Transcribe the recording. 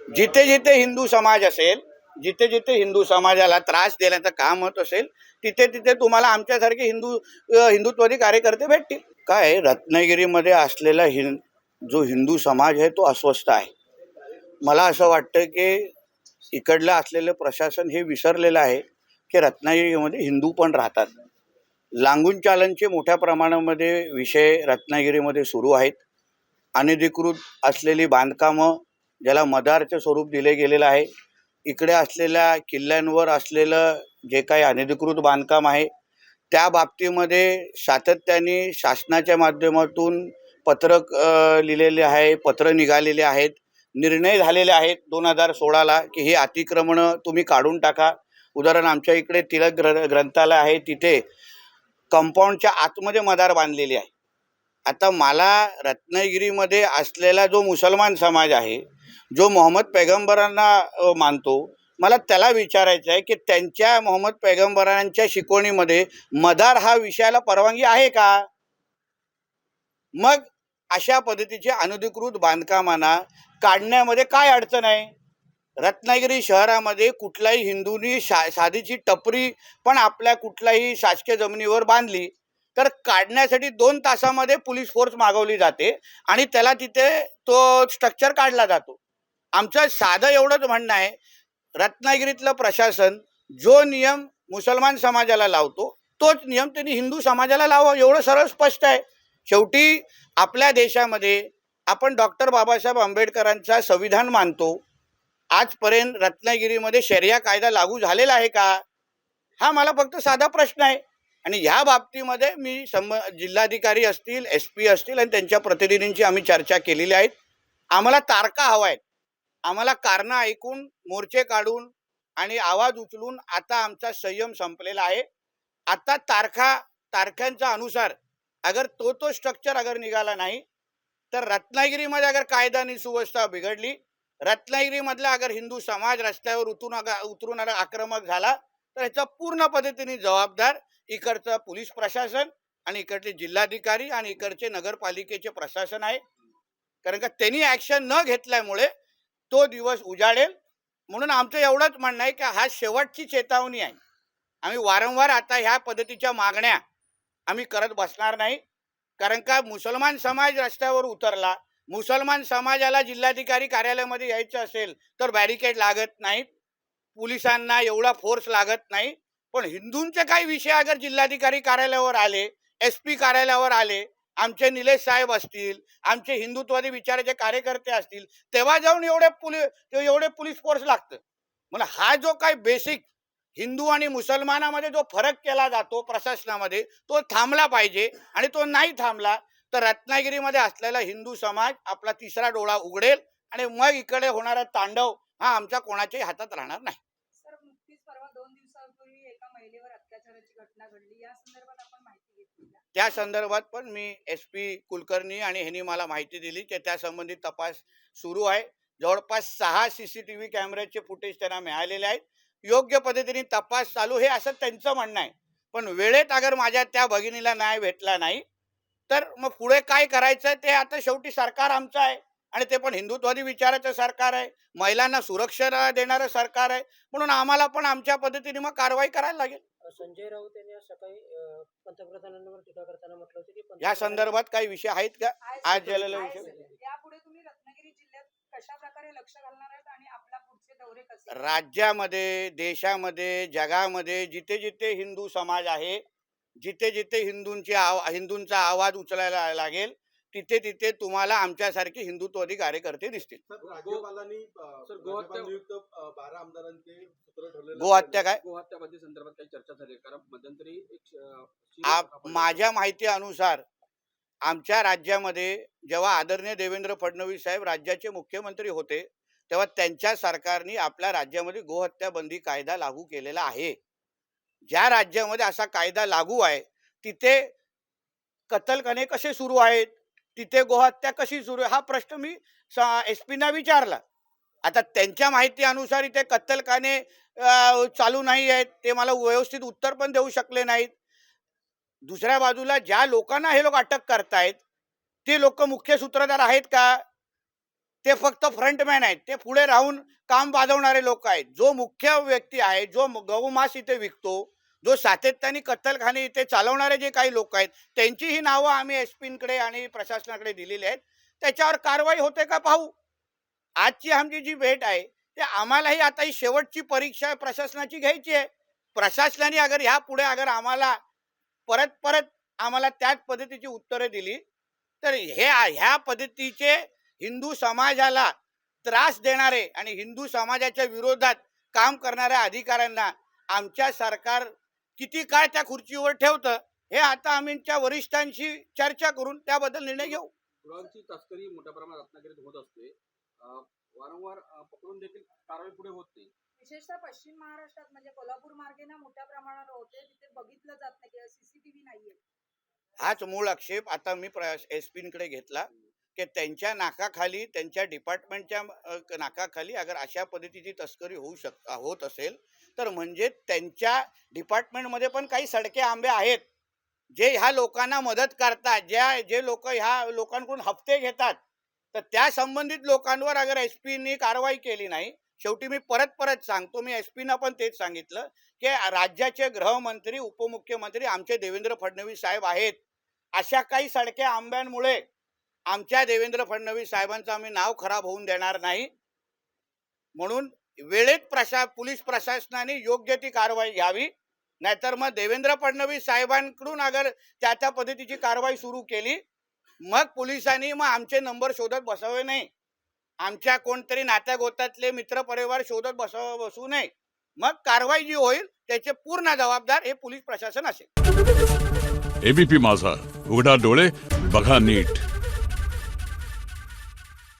जिथे जिथे हिंदू समाज असेल, जिथे जिथे हिंदू समाजाला त्रास देण्याचं काम होत असेल, तिथे तिथे तुम्हाला आमच्यासारखे हिंदुत्ववादी कार्यकर्ते भेटतील. काय रत्नागिरीमध्ये असलेला जो हिंदू समाज आहे तो अस्वस्थ आहे. मला असं वाटतं की इकडलं असलेलं प्रशासन हे विसरलेलं आहे की रत्नागिरीमध्ये हिंदू पण राहतात. लांगून चालनचे मोठ्या प्रमाणामध्ये विषय रत्नागिरीमध्ये सुरू आहेत. अनधिकृत असलेली बांधकामं ज्याला मदारचं स्वरूप दिले गेलेलं आहे, इकडे असलेल्या किल्ल्यांवर असलेलं जे काही अनधिकृत बांधकाम आहे त्या बाबतीमध्ये सातत्याने शासनाच्या माध्यमातून पत्रक लिहिलेले आहे, पत्र निघालेले आहेत, निर्णय झालेले आहेत 2016ला की हे अतिक्रमणं तुम्ही काढून टाका. उदाहरण आमच्या इकडे तिलक ग्रंथालय आहे, तिथे कंपाऊंडच्या आतमध्ये मदार बांधलेली आहे. आता मला रत्नागिरीमध्ये असलेला जो मुसलमान समाज आहे, जो मोहम्मद पैगंबरांना मानतो, मला त्याला विचारायचं आहे की त्यांच्या मोहम्मद पैगंबरांच्या शिकवणीमध्ये मदार हा विषयाला परवानगी आहे का? मग अशा पद्धतीचे अनधिकृत बांधकामांना काढण्यामध्ये काय अडचण आहे? रत्नागिरी शहरामध्ये कुठल्याही हिंदूंनी साधीची टपरी पण आपल्या कुठल्याही शासकीय जमिनीवर बांधली तर काढण्यासाठी 2 तासामध्ये पोलीस फोर्स मागवली जाते आणि त्याला तिथे तो स्ट्रक्चर काढला जातो. आमचं साधं एवढंच म्हणणं आहे, रत्नागिरीतलं प्रशासन जो नियम मुसलमान समाजाला लावतो तोच नियम त्यांनी हिंदू समाजाला लावा, एवढं सरळ स्पष्ट आहे. शेवटी आपल्या देशामध्ये आपण डॉक्टर बाबासाहेब आंबेडकरांचा संविधान मानतो. आजपर्यंत रत्नागिरीमध्ये शरिया कायदा लागू झालेला आहे का? हा मला फक्त साधा प्रश्न आहे. आणि ह्या बाबतीमध्ये मी जिल्हाधिकारी असतील, SP असतील आणि त्यांच्या प्रतिनिधींची आम्ही चर्चा केलेली आहेत. आम्हाला तारखा हवा आहेत. आम्हाला कारणं ऐकून, मोर्चे काढून आणि आवाज उचलून आता आमचा संयम संपलेला आहे. आता तारखांच्या अनुसार अगर तो स्ट्रक्चर अगर निघाला नाही तर रत्नागिरीमध्ये अगर कायदा आणि सुव्यवस्था बिघडली, रत्नागिरीमधला अगर हिंदू समाज रस्त्यावर उतरून आक्रमक झाला तर याचा पूर्ण पद्धतीने जबाबदार इकडचं पोलीस प्रशासन आणि इकडचे जिल्हाधिकारी आणि इकडचे नगरपालिकेचे प्रशासन आहे. कारण का त्यांनी ॲक्शन न घेतल्यामुळे तो दिवस उजाडेल. म्हणून आमचं एवढंच म्हणणं आहे की हा शेवटची चेतावणी आहे. आम्ही वारंवार आता ह्या पद्धतीच्या मागण्या आम्ही करत बसणार नाही. कारण का मुसलमान समाज रस्त्यावर उतरला, मुसलमान समाजाला जिल्हाधिकारी कार्यालयामध्ये यायचं असेल तर बॅरिकेड लागत नाहीत, पोलिसांना एवढा फोर्स लागत नाही. पण हिंदूंचे काही विषय अगर जिल्हाधिकारी कार्यालयावर आले, SP कार्यालयावर आले, आमचे निलेश साहेब असतील, आमचे हिंदुत्ववादी विचाराचे कार्यकर्ते असतील, तेव्हा जाऊन एवढे पोलीस फोर्स लागतं. मला हा जो काही बेसिक हिंदू आणि मुसलमानामध्ये जो फरक केला जातो प्रशासनामध्ये तो थांबला पाहिजे. आणि तो नाही थांबला तर रत्नागिरीमध्ये असलेला हिंदू समाज आपला तिसरा डोळा उघडेल आणि मग इकडे होणारा तांडव हा आमच्या कोणाच्याही हातात राहणार नाही. सर, नुकतीच परवा 2 दिवसापूर्वी एका महिलेवर अत्याचाराची घटना घडली, या संदर्भात आपण माहिती घेतली. त्या संदर्भात पण मी SP कुलकर्णी आणि ह्यांनी मला माहिती दिली की त्या संबंधित तपास सुरू आहे. जवळपास 6 CCTV कॅमेऱ्याचे फुटेज त्यांना मिळालेले आहेत. योग्य पद्धतीने तपास चालू हे असं त्यांचं म्हणणं आहे. पण वेळेत अगर माझ्या त्या भगिनीला न्याय भेटला नाही तर मग पुढे काय करायचं ते आता शेवटी सरकार आमचं आहे आणि ते पण हिंदुत्ववादी विचाराचं सरकार आहे, महिलांना सुरक्षा देणारं सरकार आहे. म्हणून आम्हाला पण आमच्या पद्धतीने मग कारवाई करायला लागेल. संजय राऊत यांनी आज सकाळी पंतप्रधानांवर टीका करताना म्हटलं होतं की या संदर्भात काही विषय आहेत का आज झालेला विषय? यापुढे तुम्ही रत्नागिरी जिल्ह्यात कशा प्रकारे लक्ष घालणार आहेत आणि आपला पुढचे दौरे कसे? राज्यामध्ये, देशामध्ये, जगामध्ये जिथे जिथे हिंदू समाज आहे, जिथे जिथे हिंदूंचा आवाज उचलायला लागेल तिथे तिथे तुम्हाला आमच्यासारखे हिंदुत्ववादी कार्यकर्ते दिसतील. राज्यपालांनी नियुक्त 12 आमदारांचे सूत्र ठरलेलं गोहत्या काय गोहत्या बंदी संदर्भात काही चर्चा झाली? कारण मध्यंतरी माझ्या माहिती अनुसार आमच्या राज्यामध्ये जेव्हा आदरणीय देवेंद्र फडणवीस साहेब राज्याचे मुख्यमंत्री होते तेव्हा त्यांच्या सरकारने आपल्या राज्यामध्ये गोहत्या बंदी कायदा लागू केलेला आहे. ज्या राज्यामध्ये असा कायदा लागू आहे तिथे कत्तलखाने कसे सुरू आहेत, तिथे गोहत्या कशी सुरू आहे हा प्रश्न मी SP ना विचारला. आता त्यांच्या माहिती अनुसार इथे कत्तलखाने चालू नाही आहेत, ते मला व्यवस्थित उत्तर पण देऊ शकले नाहीत. दुसऱ्या बाजूला ज्या लोकांना हे लोक अटक करतायत ते लोक मुख्य सूत्रधार आहेत का? ते फक्त फ्रंटमॅन आहेत, ते पुढे राहून काम वाजवणारे लोक आहेत. जो मुख्य व्यक्ती आहे, जो गौमांस इथे विकतो, जो सातत्याने कत्तलखाने इथे चालवणारे जे काही लोक आहेत, त्यांची ही नावं आम्ही एसपींकडे आणि प्रशासनाकडे दिलेली आहेत. त्याच्यावर कारवाई होते का पाहू. आजची आमची जी भेट आहे ते आम्हालाही आता ही शेवटची परीक्षा प्रशासनाची घ्यायची आहे. प्रशासनाने अगर ह्या पुढे अगर आम्हाला परत आम्हाला त्याच पद्धतीची उत्तरे दिली तर ह्या पद्धतीचे हिंदू समाजाला त्रास देणारे आणि हिंदू समाजाच्या विरोधात काम करणाऱ्या अधिकाऱ्यांना आमच्या सरकार किती काळ त्या खुर्चीवर ठेवतं हे आता आमच्या वरिष्ठांशी चर्चा करून त्याबद्दल निर्णय घेऊ. गुरांची तस्करी मोठ्या प्रमाणात रत्नागिरीत होत असते. वारंवार पकडून देखील कारवाई पुढे होत नाही. विशेषतः पश्चिम महाराष्ट्रात म्हणजे कोल्हापूर मार्गे ना मोठ्या प्रमाणावर होते, तिथे बघितलं जात नाही किंवा सीसीटीव्ही नाहीये. हाच मूळ आक्षेप आता मी एसपींकडे घेतला की त्यांच्या नाकाखाली, त्यांच्या डिपार्टमेंटच्या नाकाखाली अगर अशा पद्धतीची तस्करी होत असेल तर म्हणजे त्यांच्या डिपार्टमेंटमध्ये पण काही सडके आंबे आहेत जे ह्या लोकांना मदत करतात, जे लोक ह्या लोकांकडून हप्ते घेतात. तर त्या संबंधित लोकांवर अगर एसपीनी कारवाई केली नाही, शेवटी मी परत सांगतो, मी एसपीना पण तेच सांगितलं की राज्याचे गृहमंत्री, उपमुख्यमंत्री आमचे देवेंद्र फडणवीस साहेब आहेत. अशा काही सडक्या आंब्यांमुळे आमच्या देवेंद्र फडणवीस साहेबांचं आम्ही नाव खराब होऊन देणार नाही. म्हणून वेळेत पोलीस प्रशासनाने योग्य ती कारवाई घ्यावी. नाहीतर मग देवेंद्र फडणवीस साहेबांकडून अगर त्या पद्धतीची कारवाई सुरू केली मग पोलिसांनी मग आमचे नंबर शोधत बसावे नाही, आमच्या कोणतरी नात्यागोत्यातले मित्रपरिवार शोधत बसू नये. मग कारवाई जी होईल त्याचे पूर्ण जबाबदार हे पोलीस प्रशासन असेल. एबीपी माझा, उघडा डोळे बघा नीट.